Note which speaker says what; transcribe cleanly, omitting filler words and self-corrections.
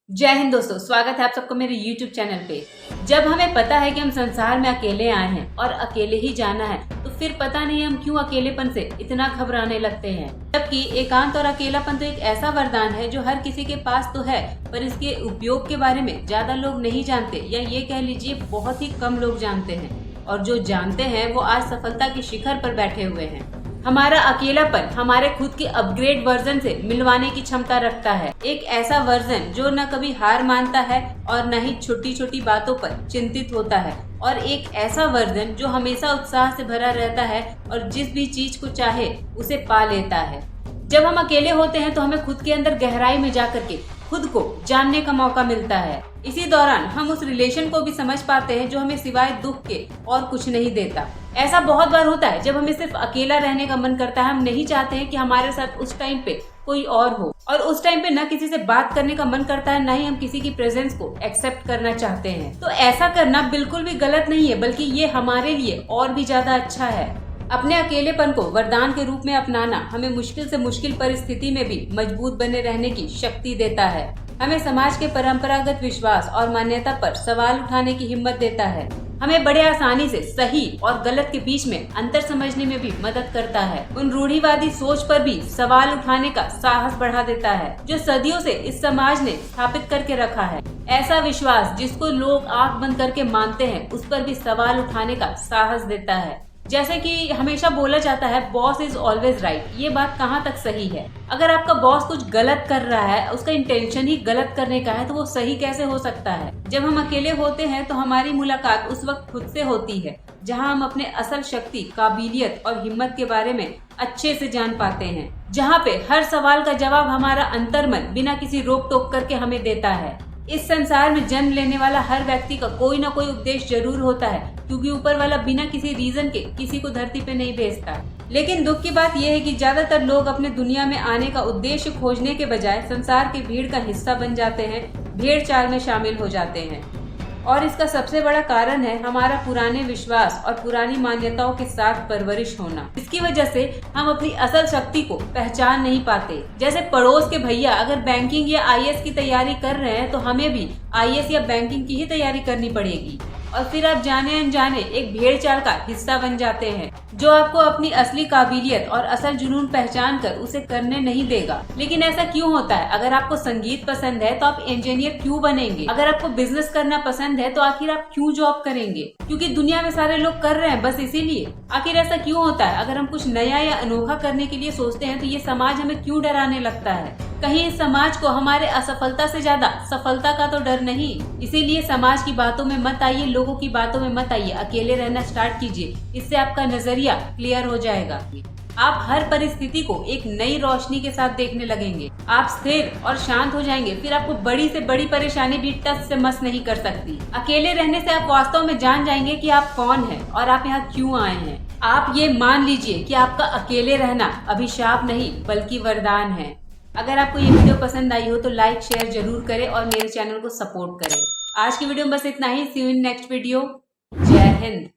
Speaker 1: जय हिंद दोस्तों, स्वागत है आप सबको मेरे YouTube चैनल पे। जब हमें पता है कि हम संसार में अकेले आए हैं और अकेले ही जाना है, तो फिर पता नहीं हम क्यों अकेलेपन से इतना घबराने लगते हैं। जबकि एकांत और अकेलापन तो एक ऐसा वरदान है जो हर किसी के पास तो है, पर इसके उपयोग के बारे में ज्यादा लोग नहीं जानते, या ये कह लीजिए बहुत ही कम लोग जानते हैं। और जो जानते हैं वो आज सफलता के शिखर पर बैठे हुए हैं। हमारा अकेलापन हमारे खुद के अपग्रेड वर्जन से मिलवाने की क्षमता रखता है। एक ऐसा वर्जन जो न कभी हार मानता है और न ही छोटी छोटी बातों पर चिंतित होता है, और एक ऐसा वर्जन जो हमेशा उत्साह से भरा रहता है और जिस भी चीज को चाहे उसे पा लेता है। जब हम अकेले होते हैं तो हमें खुद के अंदर गहराई में जाकर के खुद को जानने का मौका मिलता है। इसी दौरान हम उस रिलेशन को भी समझ पाते हैं जो हमें सिवाय दुख के और कुछ नहीं देता। ऐसा बहुत बार होता है जब हमें सिर्फ अकेला रहने का मन करता है। हम नहीं चाहते हैं कि हमारे साथ उस टाइम पे कोई और हो, और उस टाइम पे न किसी से बात करने का मन करता है, न ही हम किसी की प्रेजेंस को एक्सेप्ट करना चाहते हैं। तो ऐसा करना बिल्कुल भी गलत नहीं है, बल्कि ये हमारे लिए और भी ज्यादा अच्छा है। अपने अकेलेपन को वरदान के रूप में अपनाना हमें मुश्किल से मुश्किल परिस्थिति में भी मजबूत बने रहने की शक्ति देता है। हमें समाज के परंपरागत विश्वास और मान्यता पर सवाल उठाने की हिम्मत देता है। हमें बड़े आसानी से सही और गलत के बीच में अंतर समझने में भी मदद करता है। उन रूढ़िवादी सोच पर भी सवाल उठाने का साहस बढ़ा देता है जो सदियों से इस समाज ने स्थापित करके रखा है। ऐसा विश्वास जिसको लोग आंख बंद करके मानते हैं, उस पर भी सवाल उठाने का साहस देता है। जैसे कि हमेशा बोला जाता है, बॉस इज ऑलवेज राइट। ये बात कहाँ तक सही है? अगर आपका बॉस कुछ गलत कर रहा है, उसका इंटेंशन ही गलत करने का है, तो वो सही कैसे हो सकता है? जब हम अकेले होते हैं तो हमारी मुलाकात उस वक्त खुद से होती है, जहाँ हम अपने असल शक्ति, काबिलियत और हिम्मत के बारे में अच्छे से जान पाते हैं। जहाँ पे हर सवाल का जवाब हमारा अंतर्मन बिना किसी रोक टोक करके हमें देता है। इस संसार में जन्म लेने वाला हर व्यक्ति का कोई ना कोई उद्देश्य जरूर होता है, क्योंकि ऊपर वाला बिना किसी रीजन के किसी को धरती पे नहीं भेजता। लेकिन दुख की बात यह है कि ज्यादातर लोग अपने दुनिया में आने का उद्देश्य खोजने के बजाय संसार की भीड़ का हिस्सा बन जाते हैं, भेड़ चाल में शामिल हो जाते हैं। और इसका सबसे बड़ा कारण है हमारा पुराने विश्वास और पुरानी मान्यताओं के साथ परवरिश होना। इसकी वजह से हम अपनी असल शक्ति को पहचान नहीं पाते। जैसे पड़ोस के भैया अगर बैंकिंग या आईएएस की तैयारी कर रहे हैं, तो हमें भी आईएएस या बैंकिंग की ही तैयारी करनी पड़ेगी। और फिर आप जाने अनजाने एक भेड़ चाल का हिस्सा बन जाते हैं, जो आपको अपनी असली काबिलियत और असल जुनून पहचान कर उसे करने नहीं देगा। लेकिन ऐसा क्यों होता है? अगर आपको संगीत पसंद है तो आप इंजीनियर क्यों बनेंगे? अगर आपको बिजनेस करना पसंद है तो आखिर आप क्यों जॉब करेंगे? क्योंकि दुनिया में सारे लोग कर रहे हैं, बस इसीलिए। आखिर ऐसा क्यों होता है? अगर हम कुछ नया या अनोखा करने के लिए सोचते हैं तो ये समाज हमें क्यों डराने लगता है? कहीं इस समाज को हमारे असफलता से ज्यादा सफलता का तो डर नहीं। इसीलिए समाज की बातों में मत आइए, लोगों की बातों में मत आइए, अकेले रहना स्टार्ट कीजिए। इससे आपका नजरिया क्लियर हो जाएगा। आप हर परिस्थिति को एक नई रोशनी के साथ देखने लगेंगे। आप स्थिर और शांत हो जाएंगे। फिर आपको बड़ी से बड़ी परेशानी भी टस से मस नहीं कर सकती। अकेले रहने से आप वास्तव में जान जाएंगे कि आप कौन हैं और आप यहाँ क्यों आए हैं। आप ये मान लीजिए कि आपका अकेले रहना अभिशाप नहीं बल्कि वरदान है। अगर आपको ये वीडियो पसंद आई हो तो लाइक शेयर जरूर करें और मेरे चैनल को सपोर्ट करें। आज की वीडियो में बस इतना ही। सी यू इन नेक्स्ट वीडियो। जय हिंद।